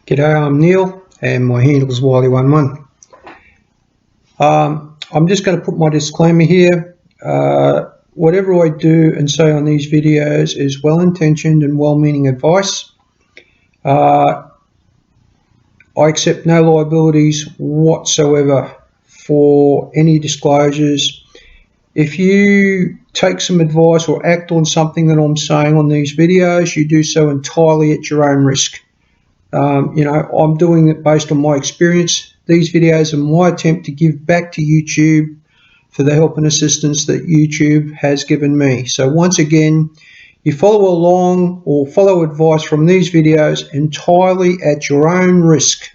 G'day, I'm Neil and my handle is Wiley11. I'm just going to put my disclaimer here. Whatever I do and say on these videos is well-intentioned and well-meaning advice. I accept no liabilities whatsoever for any disclosures. If you take some advice or act on something that I'm saying on these videos, you do so entirely at your own risk. I'm doing it based on my experience. These videos are my attempt to give back to YouTube for the help and assistance that YouTube has given me. So once again, you follow along or follow advice from these videos entirely at your own risk.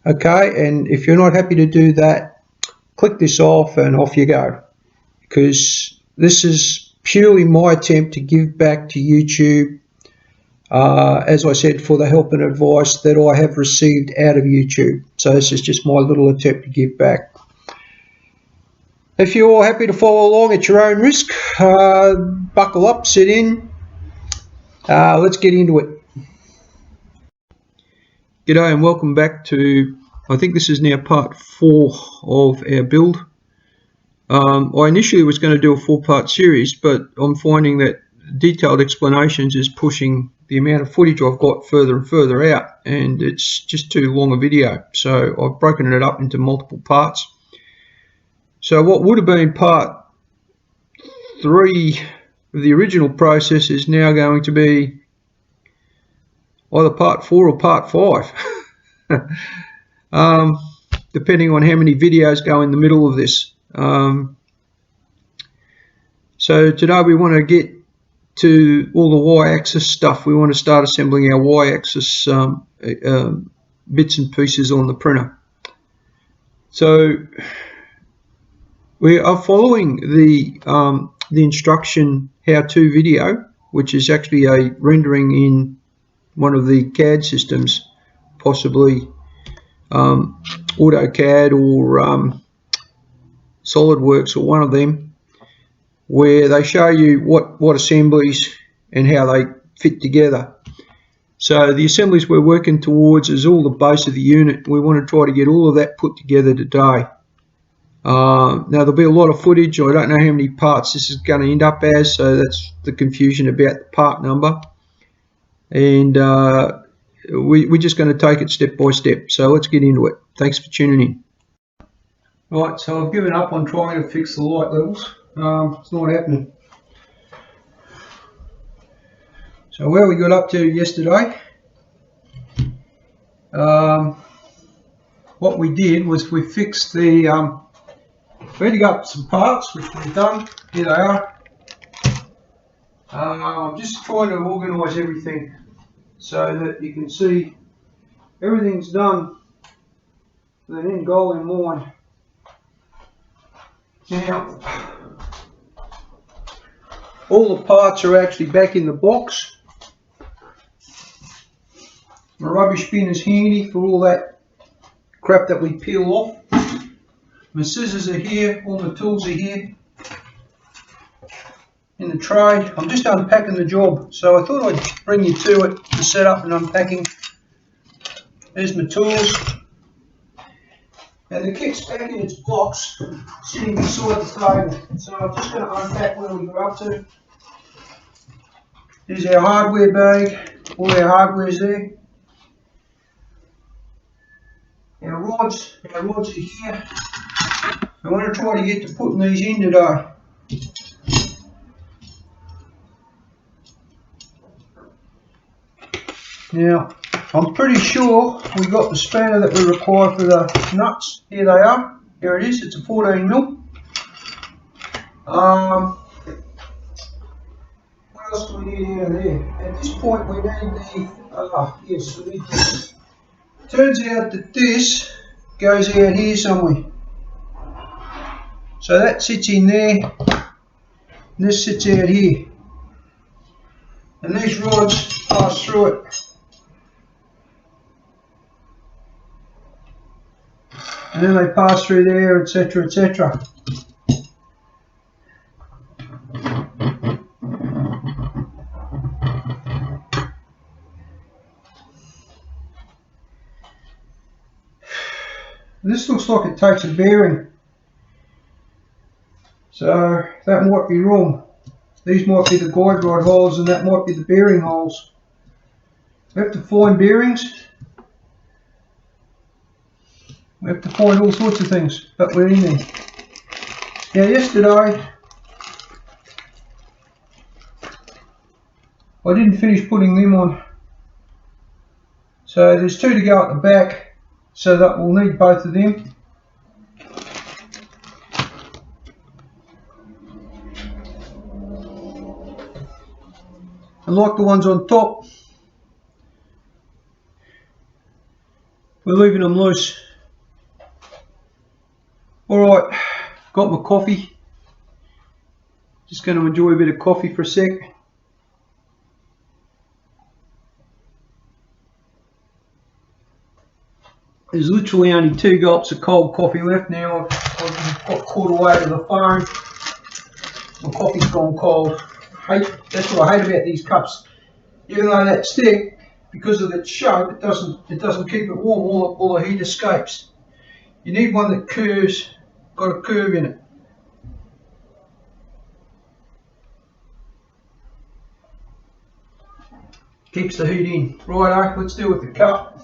Okay, and if you're not happy to do that, click this off and off you go. Because this is purely my attempt to give back to YouTube, as I said, for the help and advice that I have received out of YouTube. So this is just my little attempt to give back. If you're happy to follow along at your own risk, buckle up, sit in. Let's get into it. G'day and welcome back to, I think this is now part 4 of our build. I initially was going to do a 4-part series, but I'm finding that detailed explanations is pushing the amount of footage I've got further and further out, and it's just too long a video. So I've broken it up into multiple parts. So what would have been part 3 of the original process is now going to be either part 4 or part 5, depending on how many videos go in the middle of this. So today we want to get to all the y-axis stuff. We want to start assembling our y-axis bits and pieces on the printer. So we are following the instruction how-to video, which is actually a rendering in one of the CAD systems, possibly AutoCAD or SolidWorks or one of them, where they show you what assemblies and how they fit together. So the assemblies we're working towards is all the base of the unit. We want to try to get all of that put together today. Now there'll be a lot of footage. I don't know how many parts this is going to end up as, so that's the confusion about the part number. And we're just going to take it step by step. So let's get into it. Thanks for tuning in. Right, so I've given up on trying to fix the light levels. It's not happening. So where we got up to yesterday, what we did was we fixed the, we had to go up some parts, which we've done. Here they are. I'm just trying to organise everything so that you can see everything's done with an end goal in mind. Now, all the parts are actually back in the box. My rubbish bin is handy for all that crap that we peel off. My scissors are here, all my tools are here in the tray. I'm just unpacking the job, so I thought I'd bring you to it, the setup and unpacking. There's my tools. And the kit's back in its box, sitting beside the table. So I'm just going to unpack where we got up to. There's our hardware bag, all our hardware's there. Our rods are here. I want to try to get to putting these in today. Now, I'm pretty sure we got the spanner that we require for the nuts. Here they are. Here it is. It's a 14mm. What else do we need out of there? At this point, we need the. Yes, we need this. Turns out that this goes out here somewhere. So that sits in there. And this sits out here. And these rods pass through it. And then they pass through there, etc., etc. And this looks like it takes a bearing, so that might be wrong. These might be the guide rod holes and that might be the bearing holes. We have to find bearings. We have to find all sorts of things, but we're in there. Now yesterday, I didn't finish putting them on. So there's two to go at the back, so that we'll need both of them. And like the ones on top, we're leaving them loose. Alright, got my coffee. Just going to enjoy a bit of coffee for a sec. There's literally only 2 gulps of cold coffee left now. I've got caught away to the phone. My coffee's gone cold. That's what I hate about these cups. Even though that's thick, because of its shape, it doesn't keep it warm. All the heat escapes. You need one that curves, got a curve in it. Keeps the heat in. Righto, let's deal with the cup.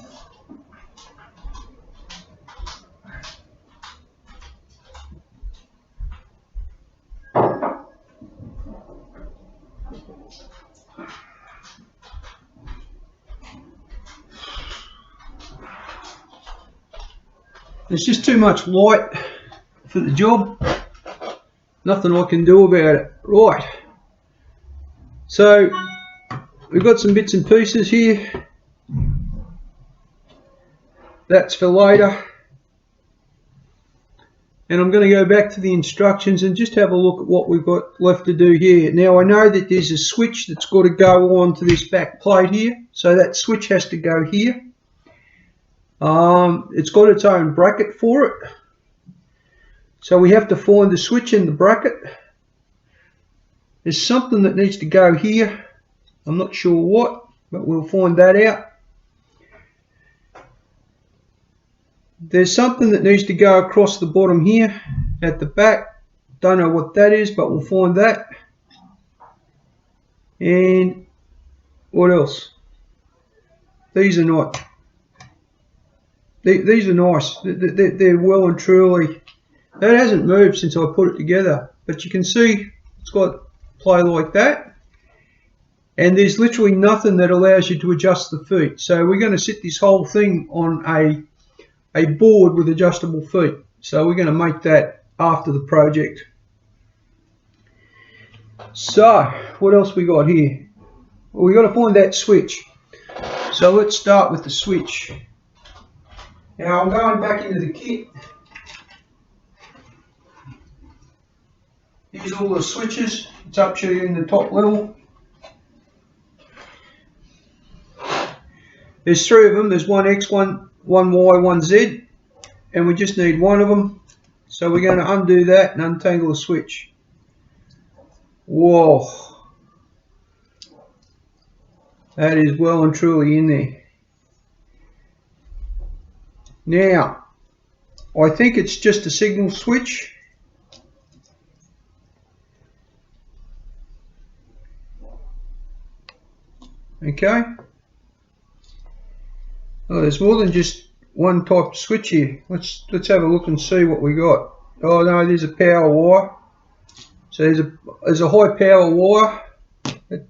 There's just too much light for the job. Nothing I can do about it. Right. So we've got some bits and pieces here. That's for later. And I'm going to go back to the instructions and just have a look at what we've got left to do here. Now I know that there's a switch that's got to go on to this back plate here. So that switch has to go here. It's got its own bracket for it. So we have to find the switch in the bracket. There's something that needs to go here. I'm not sure what, but we'll find that out. There's something that needs to go across the bottom here at the back. Don't know what that is, but we'll find that. And what else? These are not. These are nice. They're well and truly. That hasn't moved since I put it together. But you can see it's got play like that. And there's literally nothing that allows you to adjust the feet. So we're going to sit this whole thing on a board with adjustable feet. So we're going to make that after the project. So what else we got here? Well, we got to find that switch. So let's start with the switch. Now I'm going back into the kit. Here's all the switches. It's up to you in the top level. There's 3 of them. There's one X, one Y, one Z, and we just need one of them. So we're going to undo that and untangle the switch. Whoa, that is well and truly in there. Now, I think it's just a signal switch. Okay. Oh, there's more than just one type of switch here. Let's have a look and see what we got. Oh no, there's a power wire. So there's a high power wire.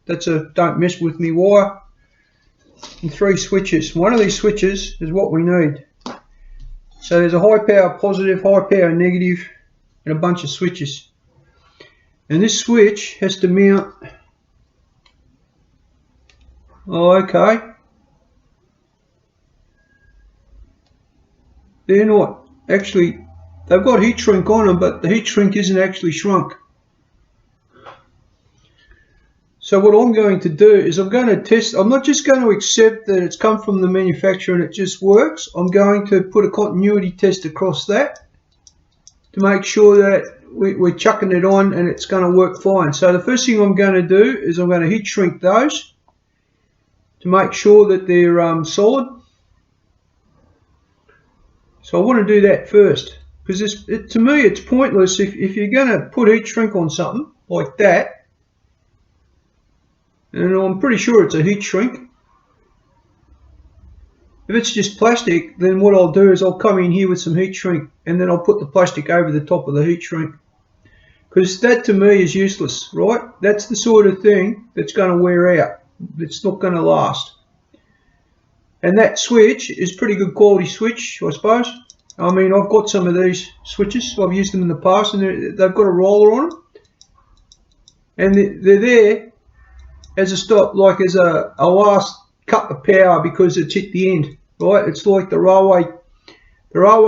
That's a don't mess with me wire. And 3 switches. One of these switches is what we need. So there's a high power positive, high power negative, and a bunch of switches. And this switch has to mount. Oh, okay. They're not actually, they've got heat shrink on them, but the heat shrink isn't actually shrunk. So what I'm going to do is I'm going to test. I'm not just going to accept that it's come from the manufacturer and it just works. I'm going to put a continuity test across that to make sure that we're chucking it on and it's going to work fine. So the first thing I'm going to do is I'm going to heat shrink those to make sure that they're solid. So I want to do that first, because to me it's pointless if you're going to put heat shrink on something like that, and I'm pretty sure it's a heat shrink. If it's just plastic, then what I'll do is I'll come in here with some heat shrink, and then I'll put the plastic over the top of the heat shrink. Because that to me is useless, right? That's the sort of thing that's going to wear out. It's not going to last. And that switch is pretty good quality switch, I suppose. I mean, I've got some of these switches. I've used them in the past, and they've got a roller on them. And they're there as a stop, like as a last cut of power because it's hit the end, right? It's like the railway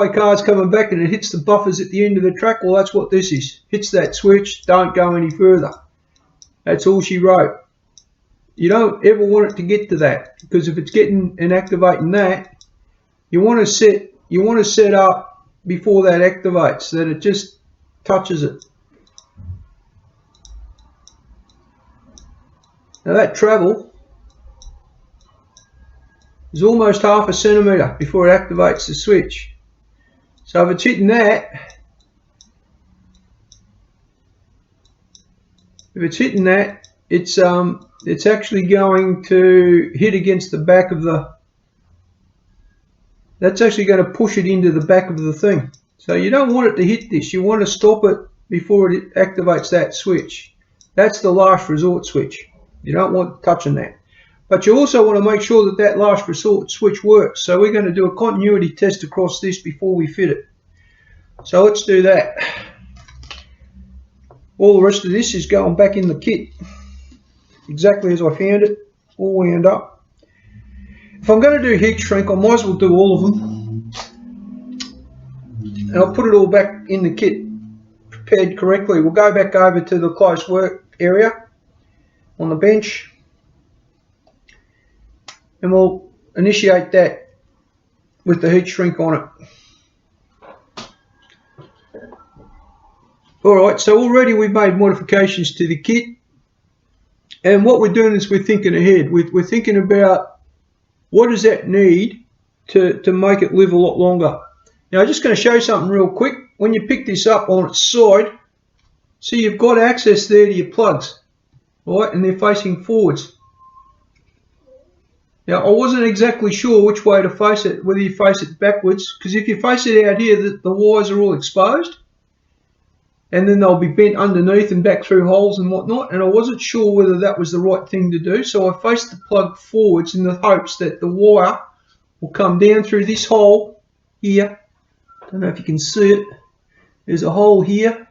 car's coming back and it hits the buffers at the end of the track. Well, that's what this is. Hits that switch, don't go any further. That's all she wrote. You don't ever want it to get to that, because if it's getting and activating that, you want to set up before that activates, that it just touches it. Now that travel is almost half a centimetre before it activates the switch. So if it's hitting that, it's actually going to hit against the back of that's actually going to push it into the back of the thing. So you don't want it to hit this. You want to stop it before it activates that switch. That's the last resort switch. You don't want touching that. But you also want to make sure that that last resort switch works. So we're going to do a continuity test across this before we fit it. So let's do that. All the rest of this is going back in the kit, exactly as I found it, all wound up. If I'm going to do heat shrink, I might as well do all of them. And I'll put it all back in the kit, prepared correctly. We'll go back over to the close work area on the bench, and we'll initiate that with the heat shrink on it. Alright, so already we've made modifications to the kit, and what we're doing is we're thinking ahead. We're thinking about what does that need to make it live a lot longer. Now I'm just going to show you something real quick. When you pick this up on its side, see you've got access there to your plugs, right, and they're facing forwards. Now I wasn't exactly sure which way to face it, whether you face it backwards, because if you face it out here, the wires are all exposed, and then they'll be bent underneath and back through holes and whatnot, and I wasn't sure whether that was the right thing to do, so I faced the plug forwards in the hopes that the wire will come down through this hole here. Don't know if you can see it. There's a hole here.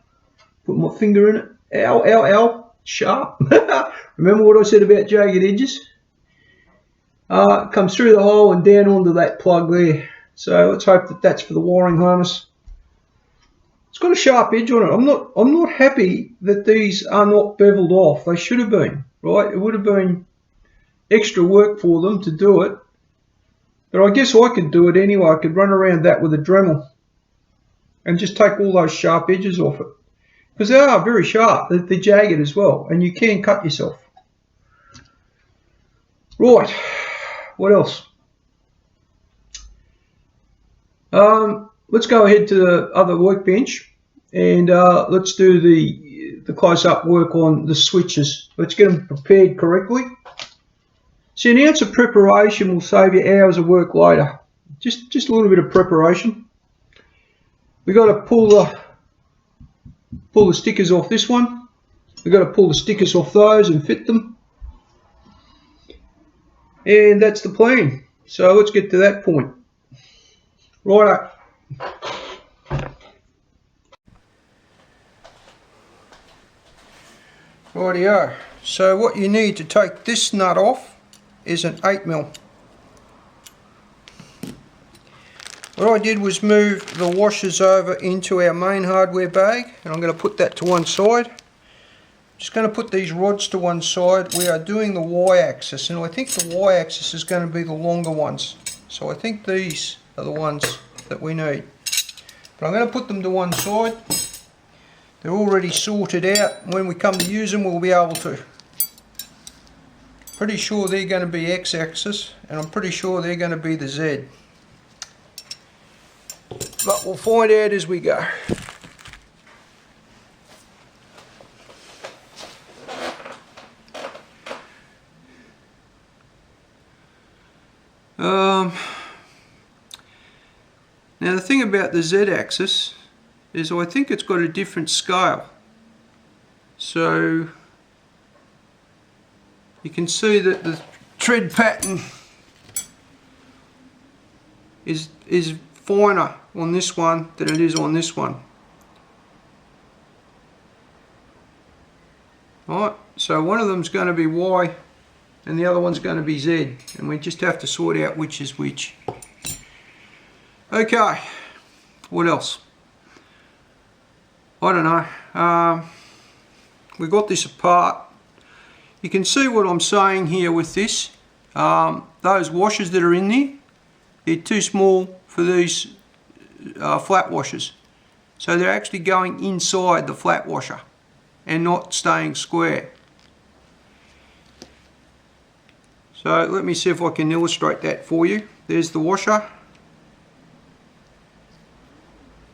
Put my finger in it. Ow, ow, ow. Sharp. Remember what I said about jagged edges? Comes through the hole and down onto that plug there. So let's hope that that's for the wiring harness. It's got a sharp edge on it. I'm not happy that these are not beveled off. They should have been, right? It would have been extra work for them to do it. But I guess I could do it anyway. I could run around that with a Dremel and just take all those sharp edges off it. Because they are very sharp. They're jagged as well. And you can cut yourself. Right. What else? Let's go ahead to the other workbench and let's do the close-up work on the switches. Let's get them prepared correctly. See, an ounce of preparation will save you hours of work later. Just a little bit of preparation. We've got to pull the stickers off this one. We've got to pull the stickers off those and fit them. And that's the plan. So let's get to that point. Righto. Rightio. So what you need to take this nut off is an 8mm. What I did was move the washers over into our main hardware bag, and I'm going to put that to one side. Just going to put these rods to one side. We are doing the Y-axis, and I think the Y-axis is going to be the longer ones. So I think these are the ones that we need. But I'm going to put them to one side. They're already sorted out. When we come to use them, we'll be able to. Pretty sure they're going to be X-axis, and I'm pretty sure they're going to be the Z. we'll find out as we go. Now the thing about the Z-axis is I think it's got a different scale. So you can see that the tread pattern is finer on this one than it is on this one. Alright, so one of them's going to be Y and the other one's going to be Z, and we just have to sort out which is which. Okay, what else? I don't know. We got this apart. You can see what I'm saying here with this. Those washers that are in there, they're too small for these flat washers. So they're actually going inside the flat washer and not staying square. So let me see if I can illustrate that for you. There's the washer.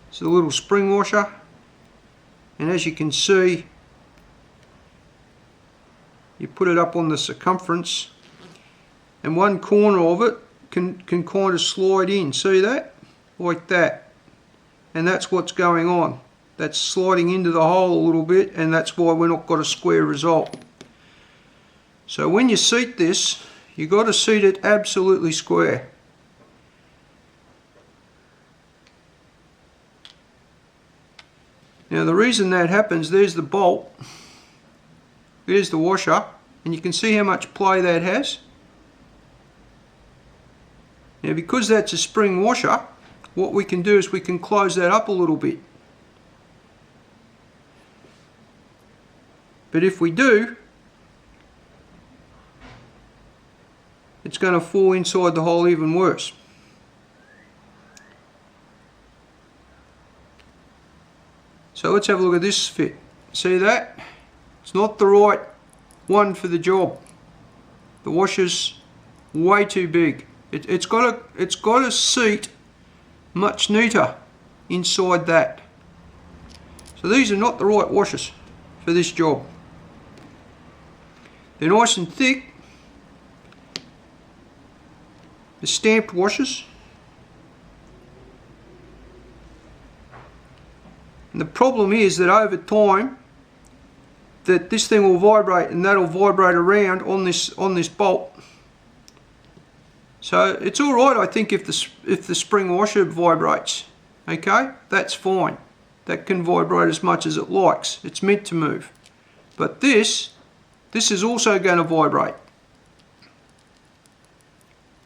It's a little spring washer, and as you can see, you put it up on the circumference and one corner of it can kind of slide in. See that? Like that. And that's what's going on. That's sliding into the hole a little bit, and that's why we're not got a square result. So when you seat this, you've got to seat it absolutely square. Now the reason that happens, there's the bolt, there's the washer, and you can see how much play that has. Now because that's a spring washer, what we can do is we can close that up a little bit. But if we do, it's going to fall inside the hole even worse. So let's have a look at this fit. See that? It's not the right one for the job. The washer's way too big. It's got a seat much neater inside that. So these are not the right washers for this job. They're nice and thick. They're stamped washers. And the problem is that over time that this thing will vibrate, and that'll vibrate around on this bolt. So it's all right, I think, if the spring washer vibrates. Okay, that's fine. That can vibrate as much as it likes. It's meant to move. But this is also going to vibrate.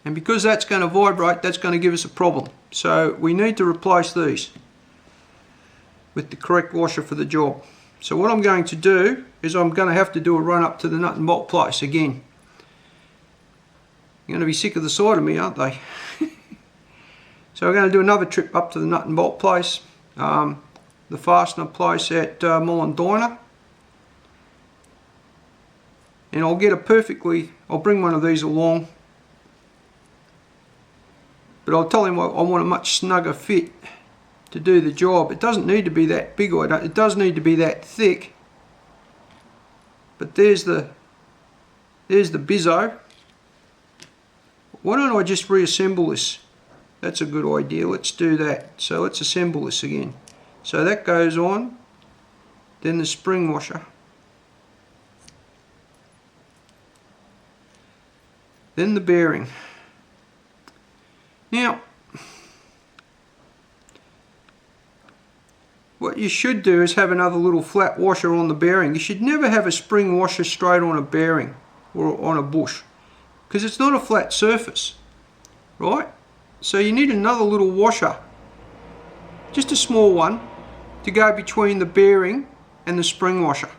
And because that's going to vibrate, that's going to give us a problem. So we need to replace these with the correct washer for the job. So what I'm going to do is I'm going to have to do a run up to the nut and bolt place again. You're going to be sick of the sight of me, aren't they? So we're going to do another trip up to the nut and bolt place, the fastener place at Diner. And I'll bring one of these along. But I'll tell him I want a much snugger fit to do the job. It doesn't need to be that big, it does need to be that thick. But there's the bizzo. Why don't I just reassemble this? That's a good idea. Let's do that. So let's assemble this again. So that goes on. Then the spring washer. Then the bearing. Now, what you should do is have another little flat washer on the bearing. You should never have a spring washer straight on a bearing or on a bush, because it's not a flat surface, right? So you need another little washer, just a small one, to go between the bearing and the spring washer.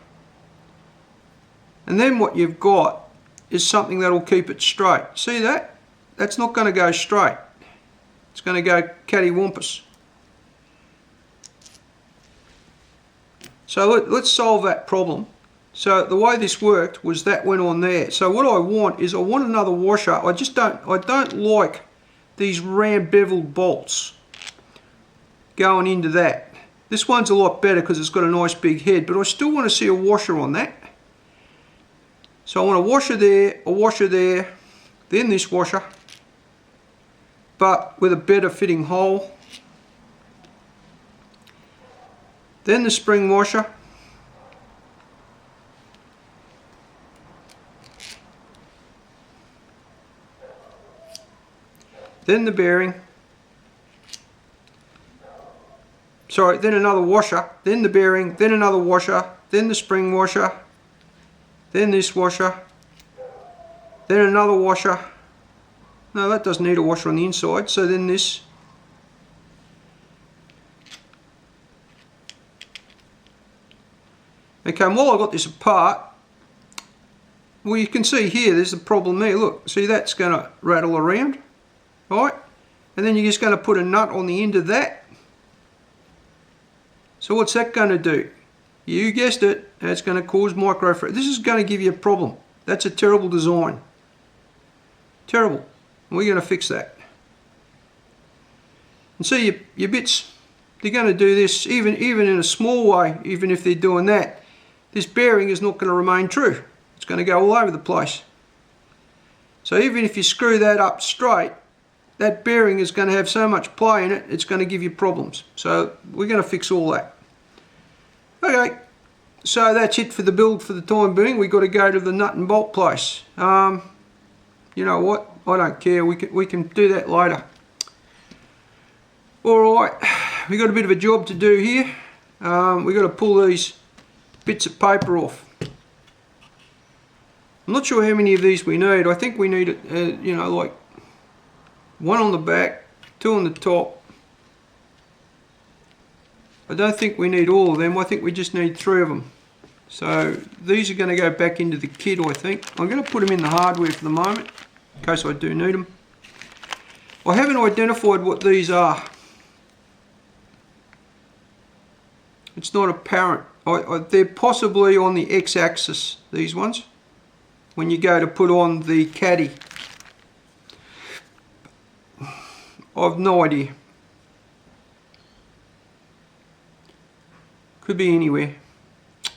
And then what you've got is something that will keep it straight. See that? That's not going to go straight. It's going to go cattywampus. So let's solve that problem. So the way this worked was that went on there. So what I want is I want another washer. I don't like these round beveled bolts. going into that. This one's a lot better because it's got a nice big head, but I still want to see a washer on that. So I want a washer there, then this washer, but with a better fitting hole. Then the spring washer. Then the bearing. Sorry, then another washer, then the bearing, then another washer, then the spring washer, then this washer, then another washer. No, that doesn't need a washer on the inside, so then this. Okay, and while I got this apart, well, you can see here, there's a problem there. Look, see, that's going to rattle around, right? And then you're just going to put a nut on the end of that. So what's that going to do? You guessed it, it's going to cause micro friction. This is going to give you a problem. That's a terrible design. Terrible. We're going to fix that. And see, your bits, they're going to do this even in a small way, even if they're doing that. This bearing is not going to remain true. It's going to go all over the place. So even if you screw that up straight, that bearing is going to have so much play in it, it's going to give you problems. So we're going to fix all that. Okay, so that's it for the build for the time being. We've got to go to the nut and bolt place. You know what? I don't care. We can do that later. Alright, we've got a bit of a job to do here. We've got to pull these bits of paper off. I'm not sure how many of these we need. I think we need, you know, like one on the back, two on the top. I don't think we need all of them. I think we just need 3 of them. So these are going to go back into the kit, I think. I'm going to put them in the hardware for the moment, in case I do need them. I haven't identified what these are. It's not apparent. They're possibly on the x-axis, these ones, when you go to put on the caddy. I've no idea. Could be anywhere.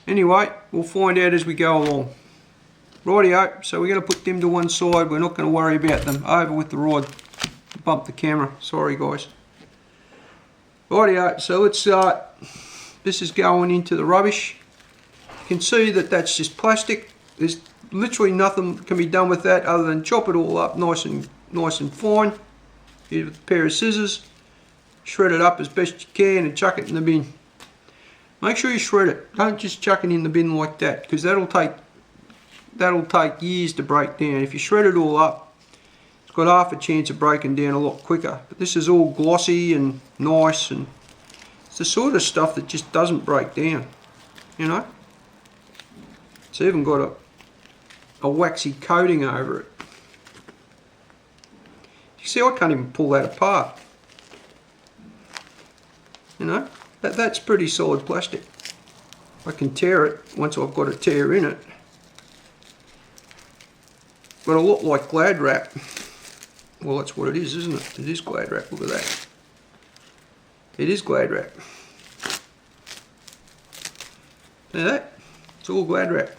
Anyway, we'll find out as we go along. Rightio, so we're going to put them to one side. We're not going to worry about them. Over with the rod. Bump the camera. Sorry, guys. Rightio, so let's this is going into the rubbish. You can see that that's just plastic. There's literally nothing can be done with that other than chop it all up nice and fine. Use a pair of scissors, shred it up as best you can and chuck it in the bin. Make sure you shred it. Don't just chuck it in the bin like that, because that'll take years to break down. If you shred it all up, it's got half a chance of breaking down a lot quicker. But this is all glossy and nice, and it's the sort of stuff that just doesn't break down, you know. It's even got a waxy coating over it. You see, I can't even pull that apart. You know, that's pretty solid plastic. I can tear it once I've got a tear in it. Got a lot like Glad wrap. Well, that's what it is, isn't it? It is Glad wrap. Look at that. It is Glad wrap. See that? It's all Glad wrap.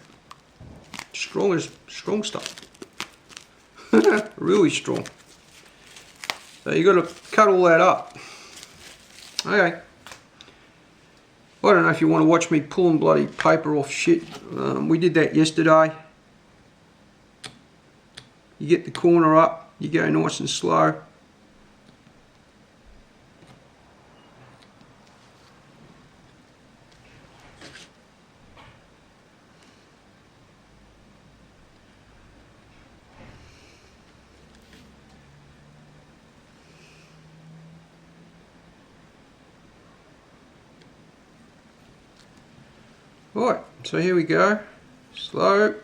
Strong stuff. Really strong. So you got to cut all that up. Okay. I don't know if you want to watch me pulling bloody paper off shit. We did that yesterday. You get the corner up, you go nice and slow. Right, so here we go, slow.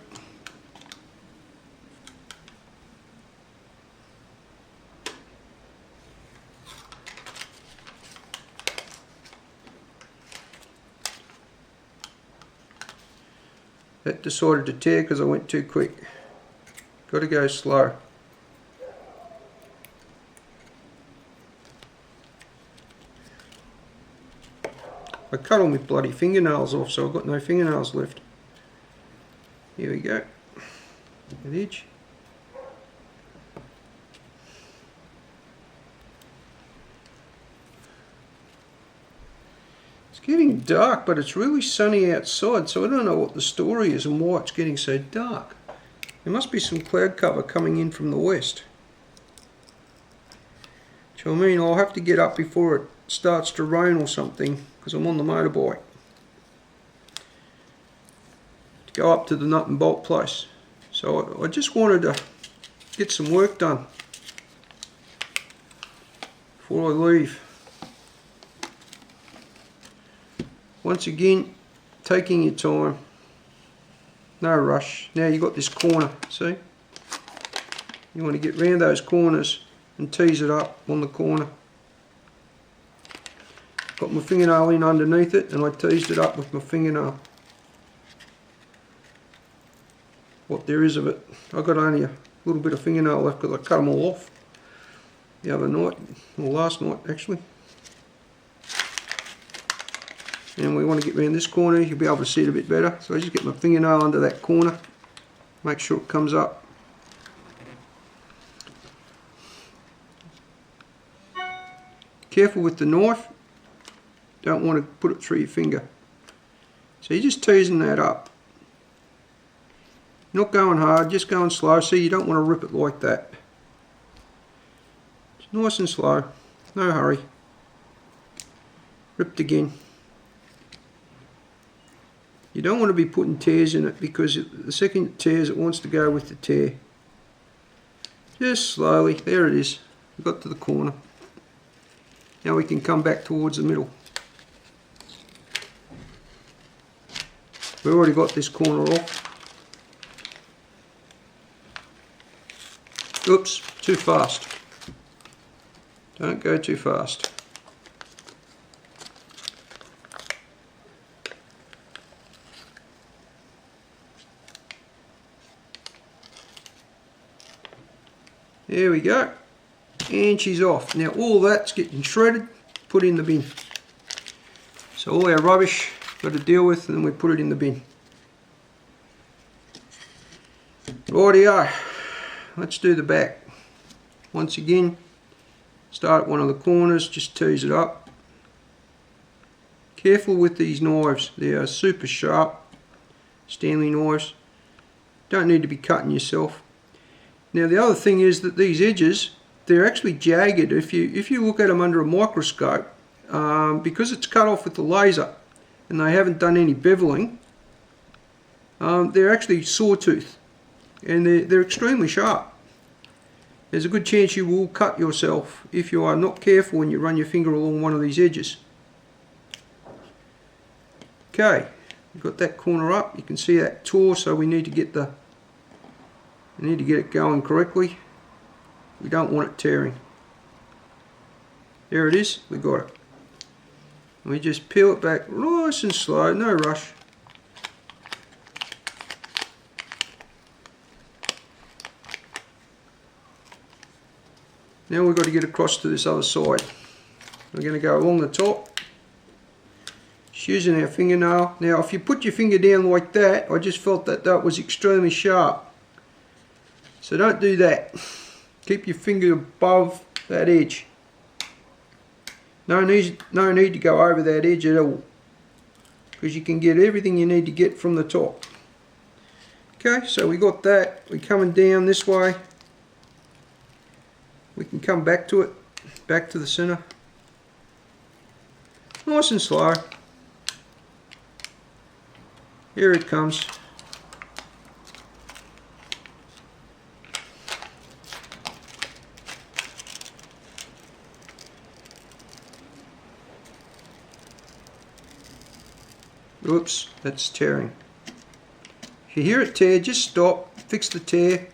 That decided to tear because I went too quick. Got to go slow. I cut all my bloody fingernails off, so I've got no fingernails left. Here we go. That edge. It's getting dark, but it's really sunny outside, so I don't know what the story is and why it's getting so dark. There must be some cloud cover coming in from the west. So I mean, I'll have to get up before it starts to rain or something, because I'm on the motorbike. To go up to the nut and bolt place. So I just wanted to get some work done before I leave. Once again, taking your time, no rush. Now you've got this corner, see? You want to get round those corners and tease it up on the corner. Got my fingernail in underneath it and I teased it up with my fingernail. What there is of it. I got only a little bit of fingernail left because I cut them all off the other night, or last night actually. And we want to get around this corner, you'll be able to see it a bit better. So I just get my fingernail under that corner, make sure it comes up. Careful with the knife, don't want to put it through your finger. So you're just teasing that up. Not going hard, just going slow. See, you don't want to rip it like that. It's nice and slow, no hurry. Ripped again. You don't want to be putting tears in it because the second it tears, it wants to go with the tear. Just slowly, there it is. We got to the corner. Now we can come back towards the middle. We've already got this corner off. Oops, too fast. Don't go too fast. There we go. And she's off. Now all that's getting shredded, put in the bin. So all our rubbish got to deal with, and then we put it in the bin. Rightio, let's do the back. Once again, start at one of the corners, just tease it up. Careful with these knives, they are super sharp, Stanley knives. Don't need to be cutting yourself. Now the other thing is that these edges, they're actually jagged. If you look at them under a microscope, because it's cut off with the laser and they haven't done any beveling, they're actually sawtooth and they're extremely sharp. There's a good chance you will cut yourself if you are not careful when you run your finger along one of these edges. Okay, we've got that corner up. You can see that tore, so we need to get it going correctly. We don't want it tearing. There it is, we got it. And we just peel it back nice and slow, no rush. Now we've got to get across to this other side. We're going to go along the top, just using our fingernail. Now if you put your finger down like that, I just felt that that was extremely sharp. So don't do that. Keep your finger above that edge. No need to go over that edge at all, because you can get everything you need to get from the top. Okay, so we got that. We're coming down this way. We can come back to it, back to the center. Nice and slow. Here it comes. Oops, that's tearing. If you hear it tear, just stop, fix the tear.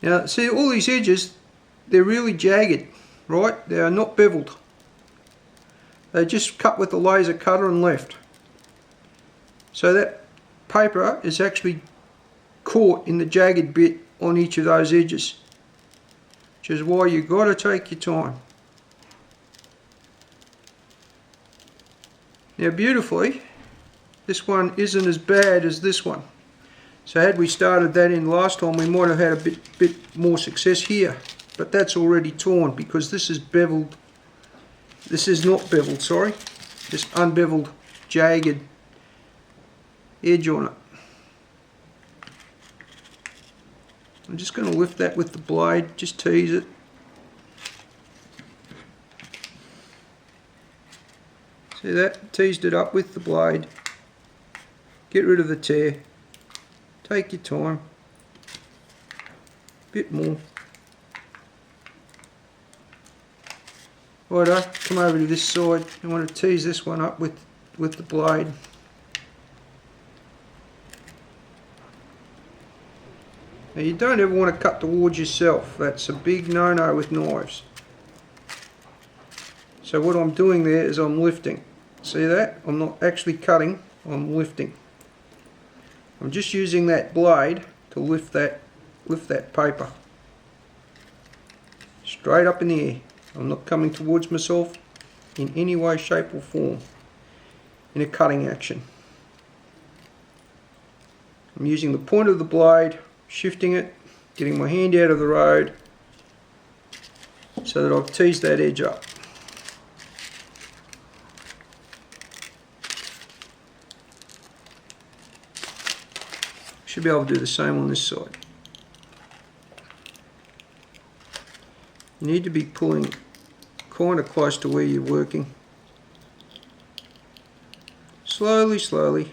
Now, see all these edges, they're really jagged, right? They are not beveled. They just cut with the laser cutter and left. So that paper is actually caught in the jagged bit on each of those edges, which is why you've got to take your time. Now beautifully, this one isn't as bad as this one. So had we started that in last time, we might have had a bit more success here. But that's already torn because this is beveled. This is not beveled, sorry. This unbeveled, jagged edge on it. I'm just going to lift that with the blade, just tease it. See that? Teased it up with the blade. Get rid of the tear. Take your time. Bit more. Righto, come over to this side. I want to tease this one up with the blade. Now you don't ever want to cut towards yourself. That's a big no-no with knives. So what I'm doing there is I'm lifting. See that? I'm not actually cutting, I'm lifting. I'm just using that blade to lift that paper. Straight up in the air. I'm not coming towards myself in any way, shape or form in a cutting action. I'm using the point of the blade, shifting it, getting my hand out of the road so that I've teased that edge up. Should be able to do the same on this side. You need to be pulling kind of close to where you're working. Slowly, slowly.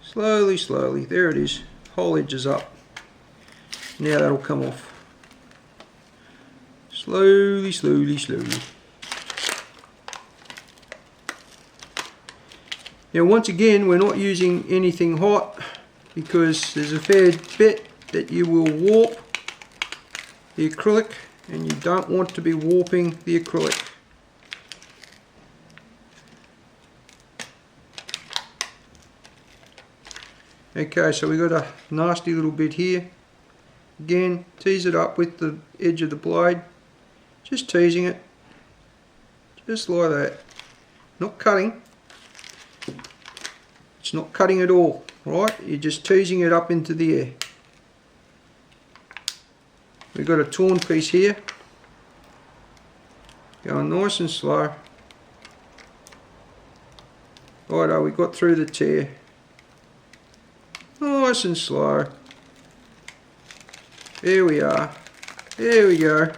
Slowly, slowly. There it is. Whole edge is up. Now that'll come off. Slowly, slowly, slowly. Now once again, we're not using anything hot because there's a fair bit that you will warp the acrylic, and you don't want to be warping the acrylic. Okay, so we got a nasty little bit here. Again, tease it up with the edge of the blade. Just teasing it. Just like that. Not cutting. It's not cutting at all, right? You're just teasing it up into the air. We've got a torn piece here. Going nice and slow. Righto, we got through the tear. Nice and slow. There we are. There we go.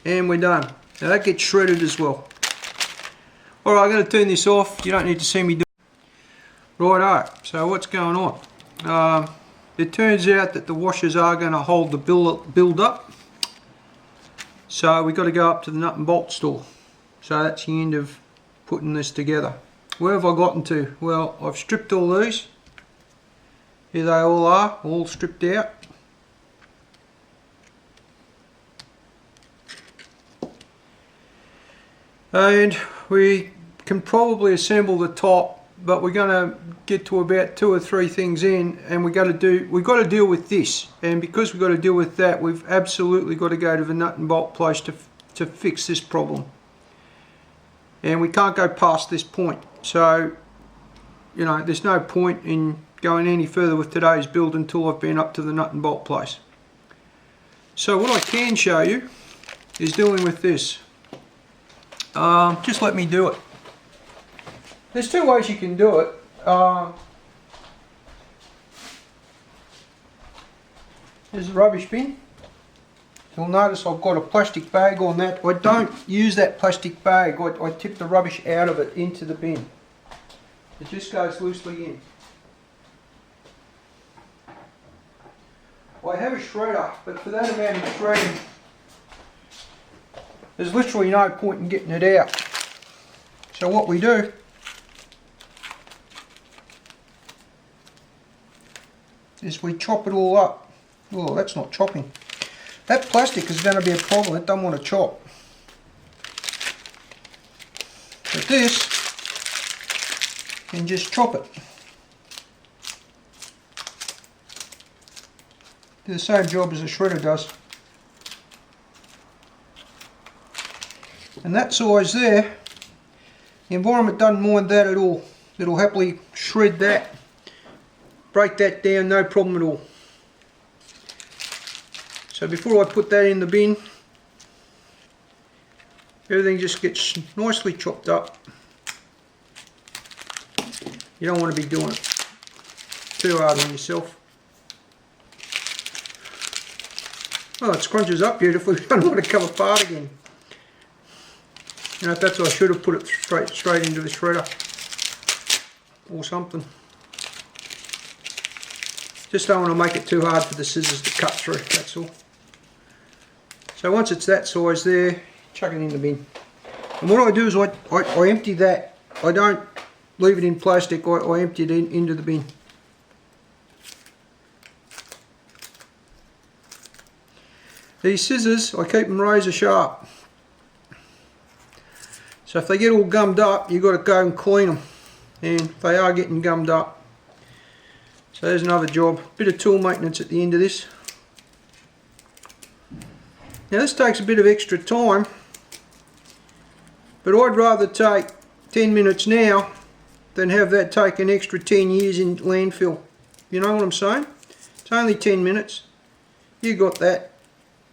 And we're done. Now that gets shredded as well. Alright, I'm going to turn this off. You don't need to see me do it. Righto, so what's going on? It turns out that the washers are going to hold the build up. So we've got to go up to the nut and bolt store. So that's the end of putting this together. Where have I gotten to? Well, I've stripped all these. Here they all are, all stripped out. And we can probably assemble the top, but we're going to get to about 2 or 3 things in, and we've got to deal with this. And because we've got to deal with that, we've absolutely got to go to the nut and bolt place to fix this problem. And we can't go past this point. So, you know, there's no point in going any further with today's build until I've been up to the nut and bolt place. So what I can show you is dealing with this. Just let me do it. There's 2 ways you can do it. There's the rubbish bin. You'll notice I've got a plastic bag on that. I don't use that plastic bag. I tip the rubbish out of it into the bin. It just goes loosely in. I have a shredder, but for that amount of shredding, there's literally no point in getting it out. So what we do is we chop it all up. Oh, that's not chopping. That plastic is going to be a problem. It doesn't want to chop. But this can just chop it. Do the same job as a shredder does. And that size there The environment doesn't mind that at all. It'll happily shred that, break that down, no problem at all. So before I put that in the bin, everything just gets nicely chopped up. You don't want to be doing it too hard on yourself. Well, it scrunches up beautifully. You don't want to come apart again. You know, that's what I should have put it straight into the shredder or something. Just don't want to make it too hard for the scissors to cut through, that's all. So once it's that size there, chuck it in the bin. And what I do is I empty that. I don't leave it in plastic, I empty it into the bin. These scissors, I keep them razor sharp. So if they get all gummed up, you've got to go and clean them. And they are getting gummed up. So there's another job. Bit of tool maintenance at the end of this. Now this takes a bit of extra time, but I'd rather take 10 minutes now than have that take an extra 10 years in landfill. You know what I'm saying? It's only 10 minutes. You got that,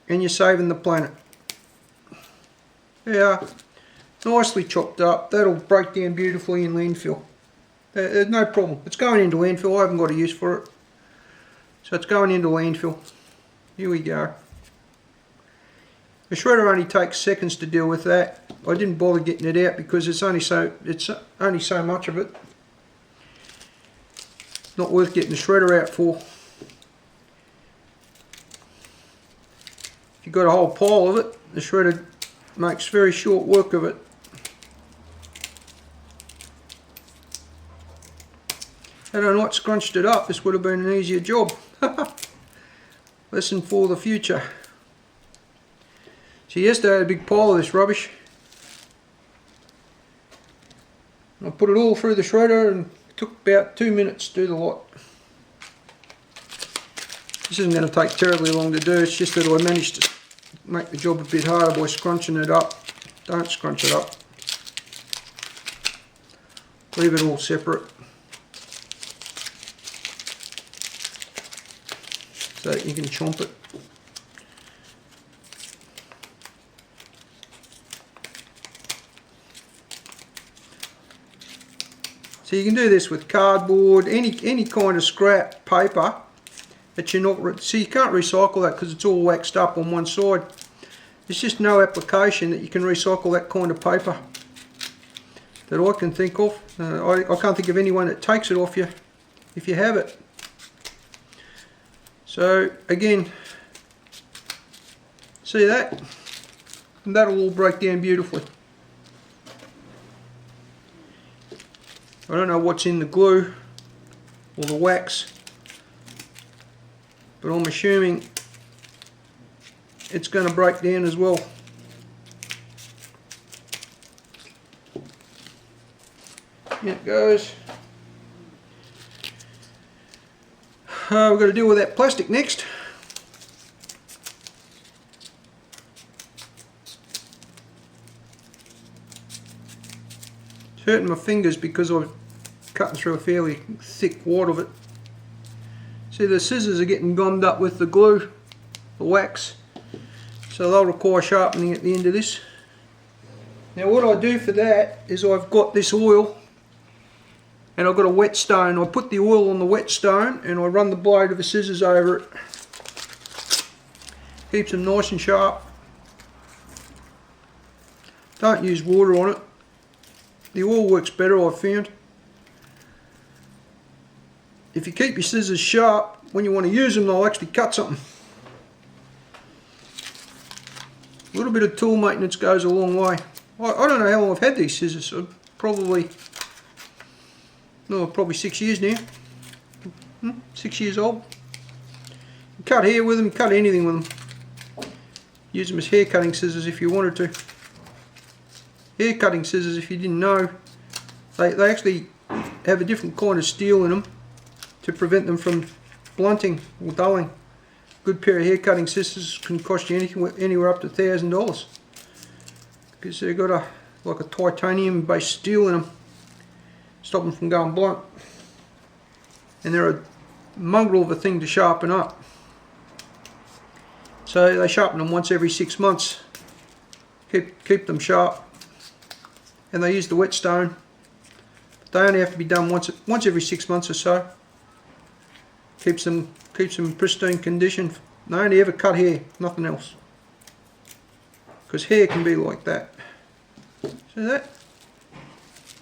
and you're saving the planet. Yeah, nicely chopped up. That'll break down beautifully in landfill. There's no problem. It's going into landfill. I haven't got a use for it. So it's going into landfill. Here we go. The shredder only takes seconds to deal with that. I didn't bother getting it out because it's only so much of it. Not worth getting the shredder out for. If you've got a whole pile of it, the shredder makes very short work of it. Had I not scrunched it up, this would have been an easier job. Lesson for the future. So yesterday I had a big pile of this rubbish. I put it all through the shredder and it took about 2 minutes to do the lot. This isn't going to take terribly long to do, it's just that I managed to make the job a bit harder by scrunching it up. Don't scrunch it up. Leave it all separate. So that you can chomp it. So you can do this with cardboard, any kind of scrap paper that you're not, so you can't recycle that because it's all waxed up on one side. There's just no application that you can recycle that kind of paper that I can think of. I can't think of anyone that takes it off you if you have it. So again, see that? And that'll all break down beautifully. I don't know what's in the glue or the wax, but I'm assuming it's going to break down as well. Here it goes. We've got to deal with that plastic next. It's hurting my fingers because I've cutting through a fairly thick wad of it. See, the scissors are getting gummed up with the glue, the wax, so they'll require sharpening at the end of this. Now what I do for that is I've got this oil and I've got a whetstone. I put the oil on the whetstone and I run the blade of the scissors over it. Keeps them nice and sharp. Don't use water on it. The oil works better, I've found. If you keep your scissors sharp, when you want to use them, they'll actually cut something. A little bit of tool maintenance goes a long way. I don't know how long I've had these scissors. Probably 6 years now. 6 years old. You cut hair with them, cut anything with them. Use them as hair cutting scissors if you wanted to. Hair cutting scissors, if you didn't know, they actually have a different kind of steel in them to prevent them from blunting or dulling. A good pair of hair cutting scissors can cost you anywhere up to $1,000 because they've got a like a titanium based steel in them, stop them from going blunt. And they're a mongrel of a thing to sharpen up. So they sharpen them once every 6 months, keep them sharp, and they use the whetstone. They only have to be done once every 6 months or so. Keeps them in pristine condition. They only ever cut hair, nothing else. Because hair can be like that. See that?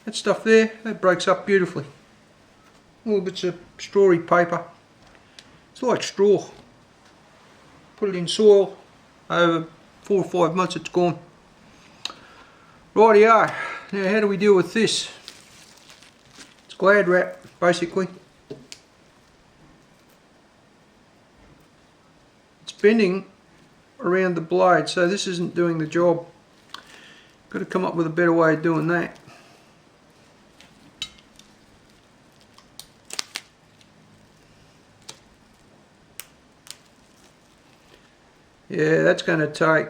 That stuff there, that breaks up beautifully. Little bits of strawy paper. It's like straw. Put it in soil, over 4 or 5 months it's gone. Rightio, now how do we deal with this? It's glad wrap, basically. It's bending around the blade, so this isn't doing the job. Got to come up with a better way of doing that. Yeah, that's going to take...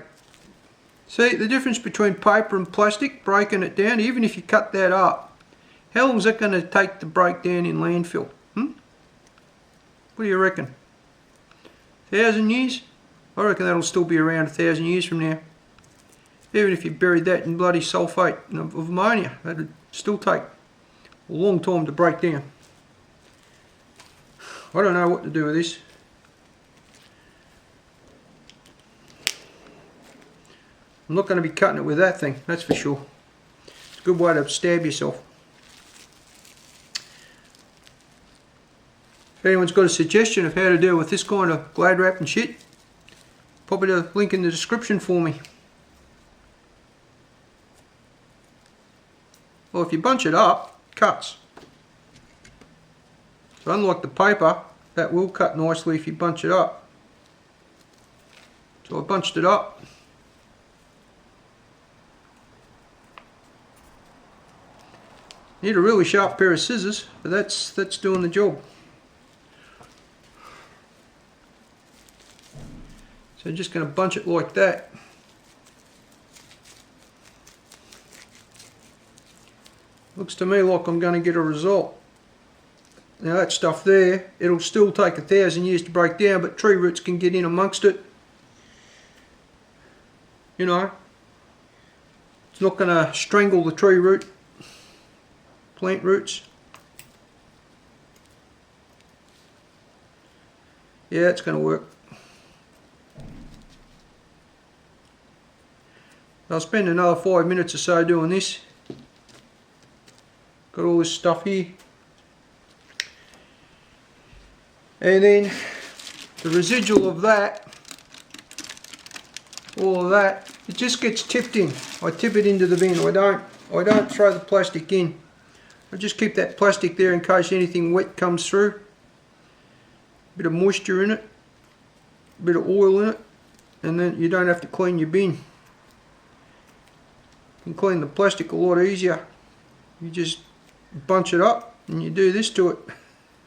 See, the difference between paper and plastic, breaking it down, even if you cut that up, how long is that going to take to break down in landfill? What do you reckon? 1,000 years? I reckon that'll still be around 1,000 years from now. Even if you buried that in bloody sulphate of ammonia, that'd still take a long time to break down. I don't know what to do with this. I'm not going to be cutting it with that thing, that's for sure. It's a good way to stab yourself. If anyone's got a suggestion of how to deal with this kind of glad wrap and shit, pop it a link in the description for me. Well, if you bunch it up, it cuts. So unlike the paper, that will cut nicely if you bunch it up. So I bunched it up. Need a really sharp pair of scissors, but that's doing the job. So just going to bunch it like that. Looks to me like I'm going to get a result. Now that stuff there, it'll still take 1,000 years to break down, but tree roots can get in amongst it. You know, it's not going to strangle the tree root. Plant roots. Yeah, it's going to work. I'll spend another 5 minutes or so doing this. Got all this stuff here. And then the residual of that, all of that, it just gets tipped in. I tip it into the bin. I don't throw the plastic in. I just keep that plastic there in case anything wet comes through. Bit of moisture in it, bit of oil in it, and then you don't have to clean your bin. You can clean the plastic a lot easier. You just bunch it up and you do this to it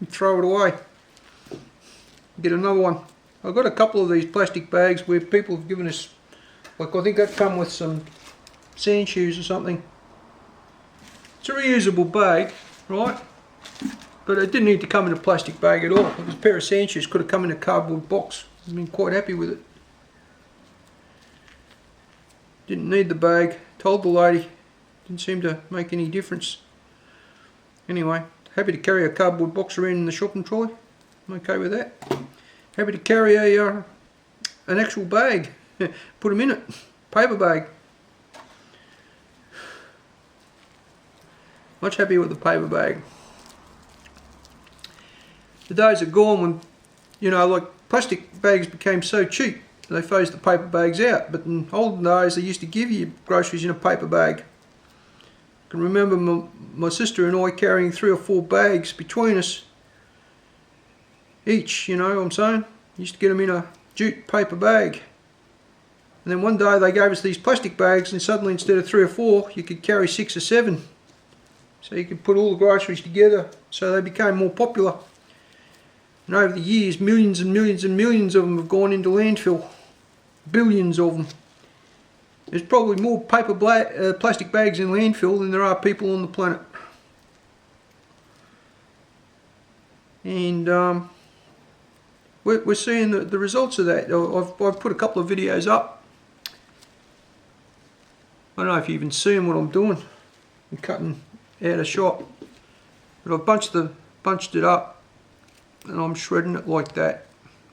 and throw it away. Get another one. I've got a couple of these plastic bags where people have given us, like I think that come with some sand shoes or something. It's a reusable bag, right? But it didn't need to come in a plastic bag at all. It was a pair of sand shoes, could have come in a cardboard box. I've been quite happy with it. Didn't need the bag. Told the lady. Didn't seem to make any difference. Anyway, happy to carry a cardboard box around in the shopping trolley. I'm okay with that. Happy to carry an actual bag. Put them in it. Paper bag. Much happier with the paper bag. The days are gone when, you know, like plastic bags became so cheap, they phased the paper bags out. But in olden days, they used to give you groceries in a paper bag. I can remember my sister and I carrying 3 or 4 bags between us each, you know what I'm saying? Used to get them in a jute paper bag. And then one day they gave us these plastic bags, and suddenly instead of 3 or 4, you could carry 6 or 7. So you could put all the groceries together, so they became more popular. And over the years, millions and millions and millions of them have gone into landfill. Billions of them. There's probably more plastic bags in landfill than there are people on the planet. And we're seeing the results of that. I've put a couple of videos up. I don't know if you even see what I'm doing. I'm cutting out a shot. But I've bunched it up and I'm shredding it like that.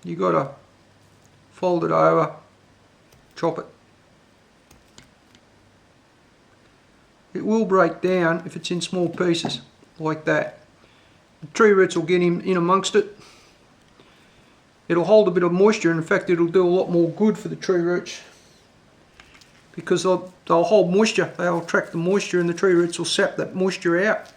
You gotta fold it over, chop it. It will break down if it's in small pieces like that. The tree roots will get in amongst it. It'll hold a bit of moisture, and in fact it'll do a lot more good for the tree roots because they'll hold moisture. They'll attract the moisture and the tree roots will sap that moisture out.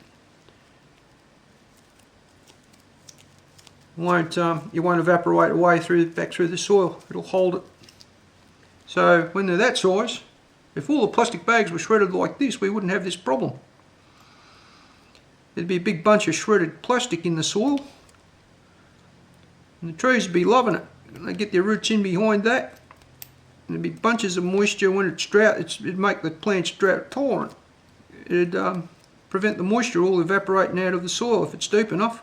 It won't evaporate away back through the soil. It'll hold it. So when they're that size, if all the plastic bags were shredded like this, we wouldn't have this problem. There'd be a big bunch of shredded plastic in the soil, and the trees would be loving it. They get their roots in behind that, and there'd be bunches of moisture when it's drought. It'd make the plants drought tolerant. It'd prevent the moisture all evaporating out of the soil if it's deep enough.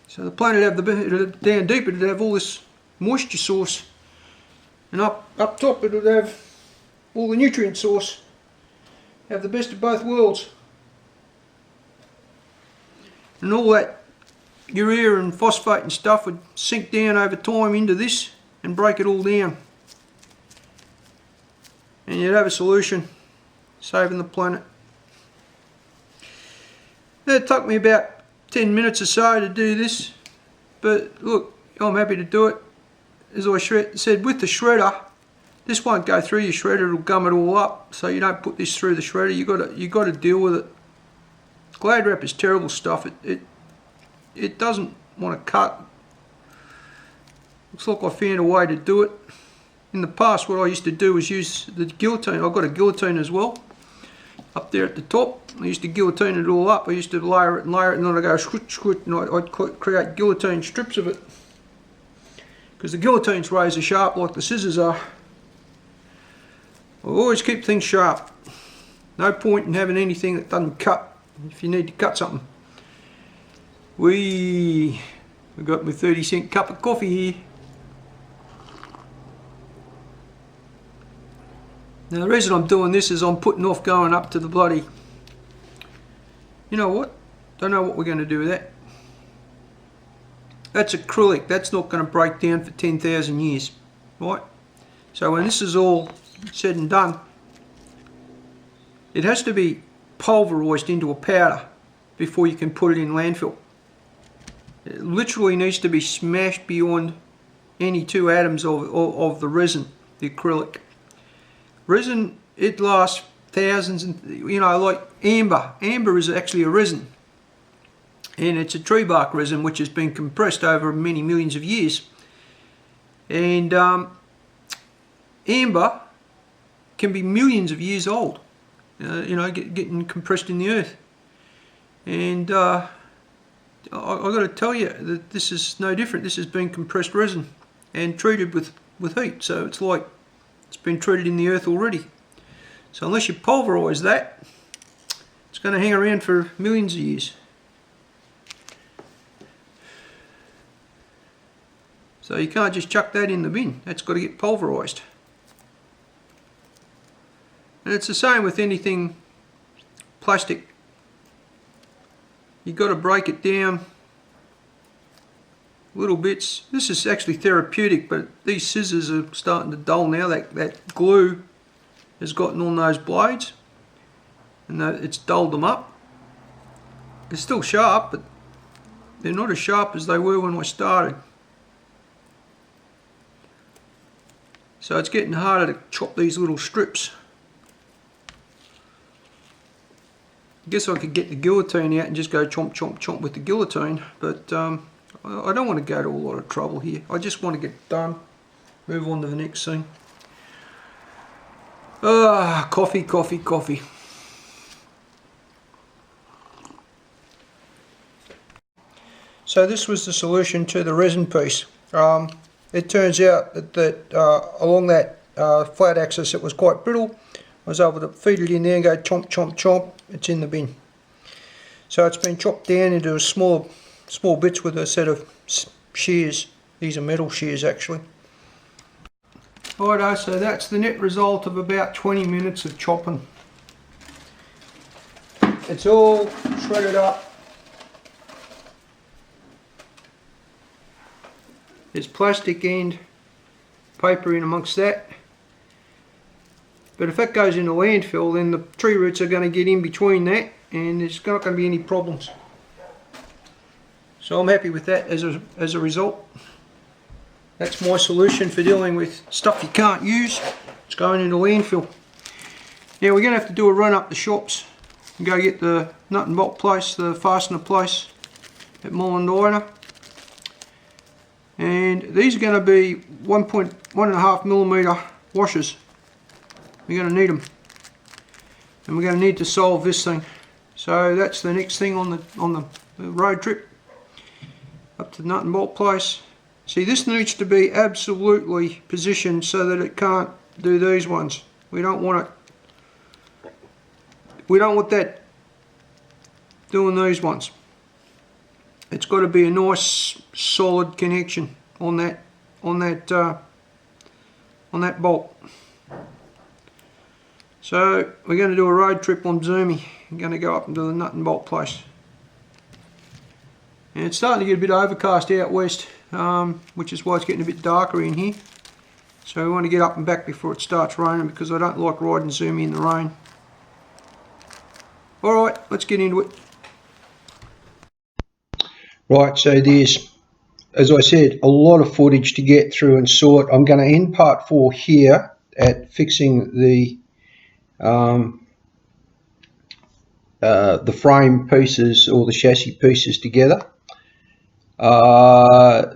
So the plant would have down deep, it'd have all this moisture source, and up top it would have all the nutrient source. Have the best of both worlds. And all that urea and phosphate and stuff would sink down over time into this and break it all down. And you'd have a solution saving the planet. It took me about 10 minutes or so to do this, but look, I'm happy to do it. As I said, with the shredder, this won't go through your shredder, it'll gum it all up, so you don't put this through the shredder. You got to deal with it. Glad wrap is terrible stuff. It doesn't want to cut. Looks like I found a way to do it. In the past, what I used to do was use the guillotine. I've got a guillotine as well, up there at the top. I used to guillotine it all up. I used to layer it, and then I'd go squish, and I'd create guillotine strips of it. Because the guillotine's razor sharp like the scissors are. I always keep things sharp. No point in having anything that doesn't cut if you need to cut something. We've got my 30-cent cup of coffee here. Now the reason I'm doing this is I'm putting off going up to the bloody... You know what? Don't know what we're going to do with that. That's acrylic. That's not going to break down for 10,000 years. Right? So when this is all said and done, it has to be pulverized into a powder before you can put it in landfill. It literally needs to be smashed beyond any 2 atoms of the resin, the acrylic. Resin, it lasts thousands, and like amber. Amber is actually a resin, and it's a tree bark resin which has been compressed over many millions of years. And amber can be millions of years old, getting compressed in the earth. And I've got to tell you that this is no different. This has been compressed resin and treated with heat, so it's like it's been treated in the earth already. So unless you pulverize that, it's going to hang around for millions of years. So you can't just chuck that in the bin. That's got to get pulverized. And it's the same with anything plastic. You've got to break it down little bits. This is actually therapeutic, but these scissors are starting to dull now. That glue has gotten on those blades and it's dulled them up. They're still sharp, but they're not as sharp as they were when I started. So it's getting harder to chop these little strips. I guess I could get the guillotine out and just go chomp chomp chomp with the guillotine, but I don't want to go to a lot of trouble here. I just want to get it done, move on to the next scene. Coffee, coffee, coffee. So this was the solution to the resin piece. it turns out that along that flat axis it was quite brittle. I was able to feed it in there and go chomp chomp chomp, it's in the bin. So it's been chopped down into small bits with a set of shears. These are metal shears actually. Righto, so that's the net result of about 20 minutes of chopping. It's all shredded up. There's plastic and paper in amongst that. But if that goes in the landfill, then the tree roots are going to get in between that and there's not going to be any problems. So I'm happy with that as a result. That's my solution for dealing with stuff you can't use. It's going into landfill. Now we're going to have to do a run up the shops and go get the nut and bolt place, the fastener place at Mollendiner. And these are going to be 1.5mm washers. We're going to need them. And we're going to need to solve this thing. So that's the next thing on the road trip. Up to the nut and bolt place. See, this needs to be absolutely positioned so that it can't do these ones. We don't want it. We don't want that doing these ones. It's got to be a nice solid connection on that bolt. So we're going to do a road trip on Zoomy. I'm going to go up into the nut and bolt place. And it's starting to get a bit overcast out west, which is why it's getting a bit darker in here. So we want to get up and back before it starts raining because I don't like riding Zoomy in the rain. Alright, let's get into it. Right, so there's, as I said, a lot of footage to get through and sort. I'm going to end part 4 here at fixing the frame pieces or the chassis pieces together.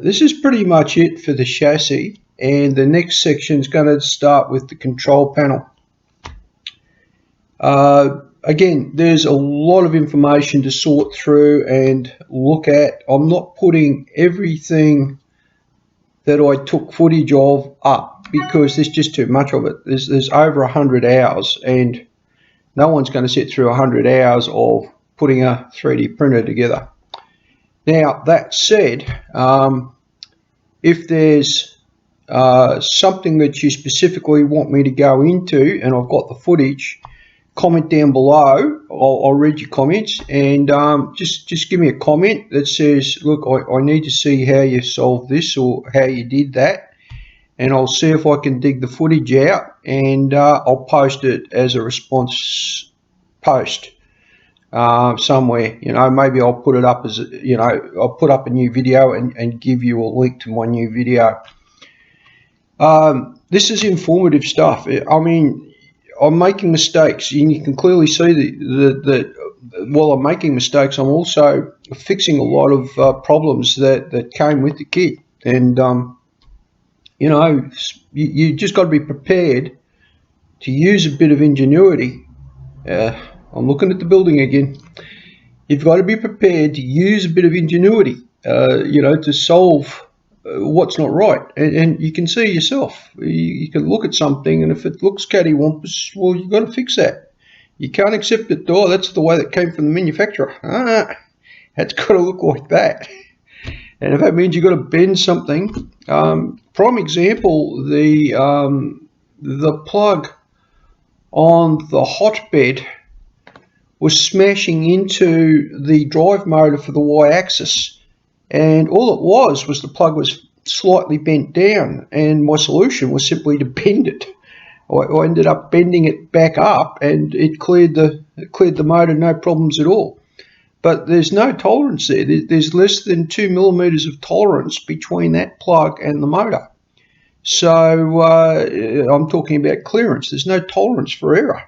This is pretty much it for the chassis, and the next section is going to start with the control panel. Again, there's a lot of information to sort through and look at. I'm not putting everything that I took footage of up because there's just too much of it. There's over 100 hours, and no one's going to sit through 100 hours of putting a 3D printer together. Now, that said, if there's something that you specifically want me to go into and I've got the footage, comment down below. I'll read your comments, and just give me a comment that says, look, I need to see how you solved this or how you did that, and I'll see if I can dig the footage out, and I'll post it as a response post somewhere. You know, maybe I'll put it up as, you know, I'll put up a new video and give you a link to my new video. This is informative stuff. I mean, I'm making mistakes, and you can clearly see that while I'm making mistakes, I'm also fixing a lot of problems that came with the kit. And you know, you just got to be prepared to use a bit of ingenuity. I'm looking at the building again. You've got to be prepared to use a bit of ingenuity, you know, to solve what's not right, and you can see yourself. You can look at something, and if it looks cattywampus, well, you've got to fix that. You can't accept it. Oh, that's the way that came from the manufacturer. It's got to look like that. And if that means you've got to bend something, prime example, the plug on the hotbed was smashing into the drive motor for the Y-axis. And all it was the plug was slightly bent down, and my solution was simply to bend it. I ended up bending it back up, and it cleared the motor, no problems at all. But there's no tolerance there. There's less than 2 millimeters of tolerance between that plug and the motor. So I'm talking about clearance. There's no tolerance for error.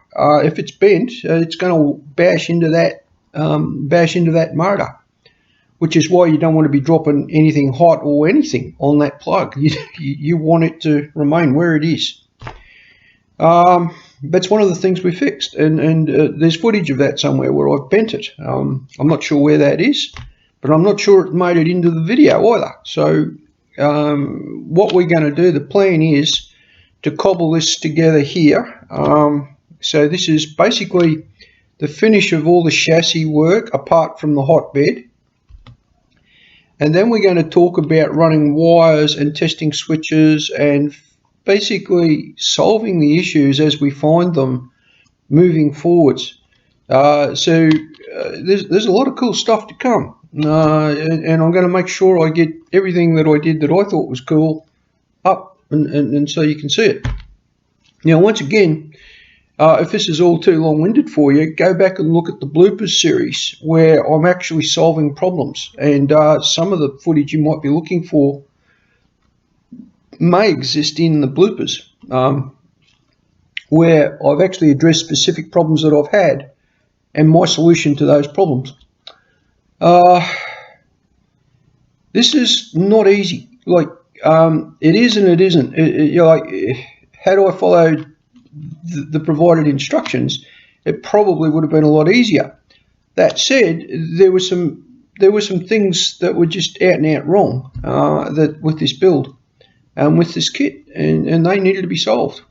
If it's bent, it's going to bash into that motor, which is why you don't want to be dropping anything hot or anything on that plug. You want it to remain where it is. That's one of the things we fixed, and there's footage of that somewhere where I've bent it. I'm not sure where that is, but I'm not sure it made it into the video either. So what we're going to do, the plan is to cobble this together here. So this is basically the finish of all the chassis work apart from the hotbed. And then we're going to talk about running wires and testing switches and basically solving the issues as we find them moving forwards. There's a lot of cool stuff to come. And I'm going to make sure I get everything that I did that I thought was cool up and so you can see it. Now, once again, if this is all too long-winded for you, go back and look at the bloopers series where I'm actually solving problems, and some of the footage you might be looking for may exist in the bloopers, where I've actually addressed specific problems that I've had and my solution to those problems. This is not easy. Like, it is and it isn't. You're like, had I followed the provided instructions, it probably would have been a lot easier. That said, there were some things that were just out and out wrong that with this build and with this kit, and they needed to be solved.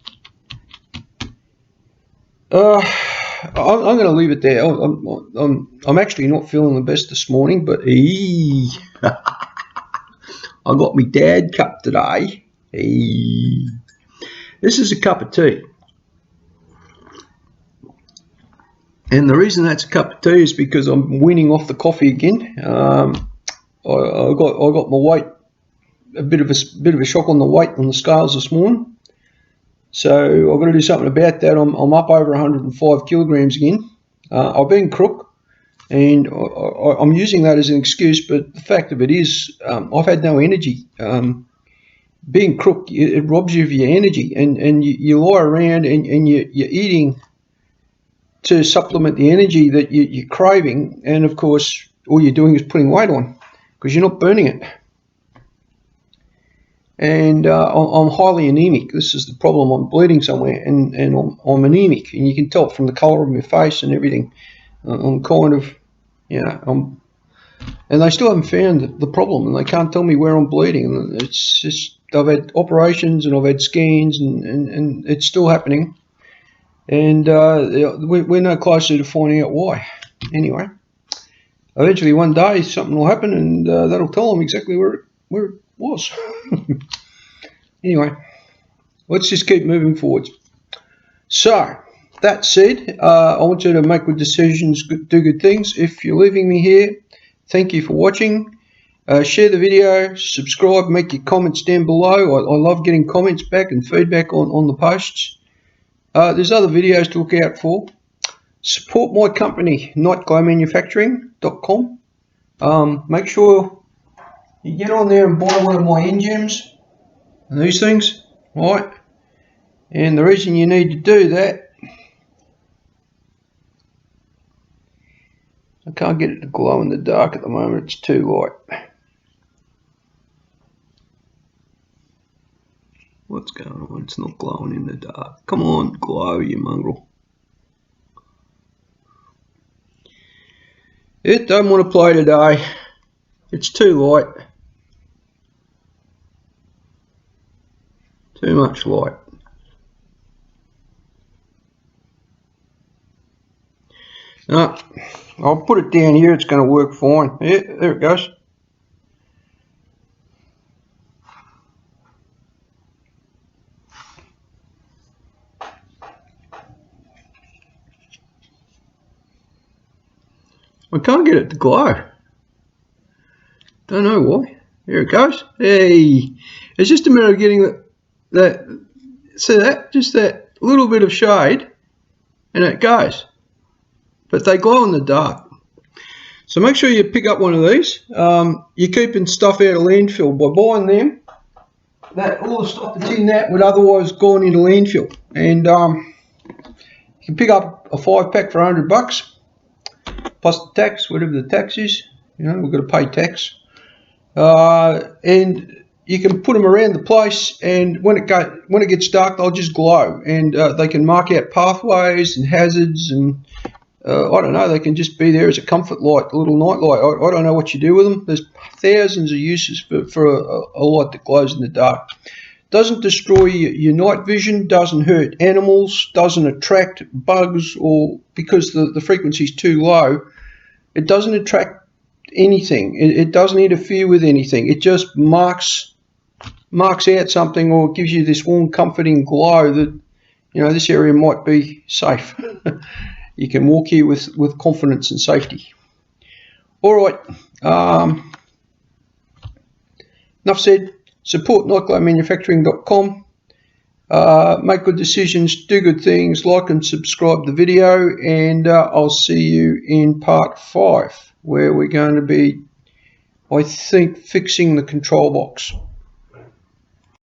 I'm going to leave it there. I'm actually not feeling the best this morning, but I got my dad cup today. This is a cup of tea. And the reason that's a cup of tea is because I'm weaning off the coffee again. I got my weight, a bit of a shock on the weight on the scales this morning. So I've got to do something about that. I'm up over 105 kilograms again. I've been crook, and I'm using that as an excuse, but the fact of it is I've had no energy. Being crook, it robs you of your energy, and you lie around and you're eating to supplement the energy that you're craving, and of course all you're doing is putting weight on because you're not burning it. And I'm highly anemic. This is the problem. I'm bleeding somewhere, and I'm anemic, and you can tell it from the colour of my face and everything. I'm kind of, and they still haven't found the problem, and they can't tell me where I'm bleeding. And it's just, I've had operations and I've had scans, and it's still happening. And we're no closer to finding out why. Anyway, eventually one day something will happen, and that'll tell them exactly where it was. Anyway, let's just keep moving forwards. So, that said, I want you to make good decisions, do good things. If you're leaving me here, thank you for watching. Share the video, subscribe, make your comments down below. I love getting comments back and feedback on the posts. There's other videos to look out for. Support my company, nightglowmanufacturing.com. Make sure you get on there and buy one of my NGEMs and these things, right? And the reason you need to do that, I can't get it to glow in the dark at the moment, it's too light. What's going on? It's not glowing in the dark. Come on, glow, you mongrel. It don't want to play today. It's too light. Too much light. I'll put it down here. It's going to work fine. Yeah, there it goes. I can't get it to glow. Don't know why. There it goes. Hey, it's just a matter of getting that. See that? Just that little bit of shade, and it goes. But they glow in the dark. So make sure you pick up one of these. You're keeping stuff out of landfill by buying them. That all the stuff that's in that would otherwise gone into landfill, and you can pick up a 5-pack for $100. Plus the tax, whatever the tax is, we've got to pay tax. And you can put them around the place, and when it gets dark, they'll just glow, and they can mark out pathways and hazards, and I don't know, they can just be there as a comfort light, a little night light. I don't know what you do with them. There's thousands of uses for a light that glows in the dark. Doesn't destroy your night vision, doesn't hurt animals, doesn't attract bugs, or because the frequency is too low, it doesn't attract anything. It doesn't interfere with anything. It just marks out something, or gives you this warm, comforting glow that, you know, this area might be safe. You can walk here with confidence and safety. All right. Enough said. Support nightglowmanufacturing.com. Make good decisions, do good things, like and subscribe the video, and I'll see you in part 5, where we're going to be, I think, fixing the control box.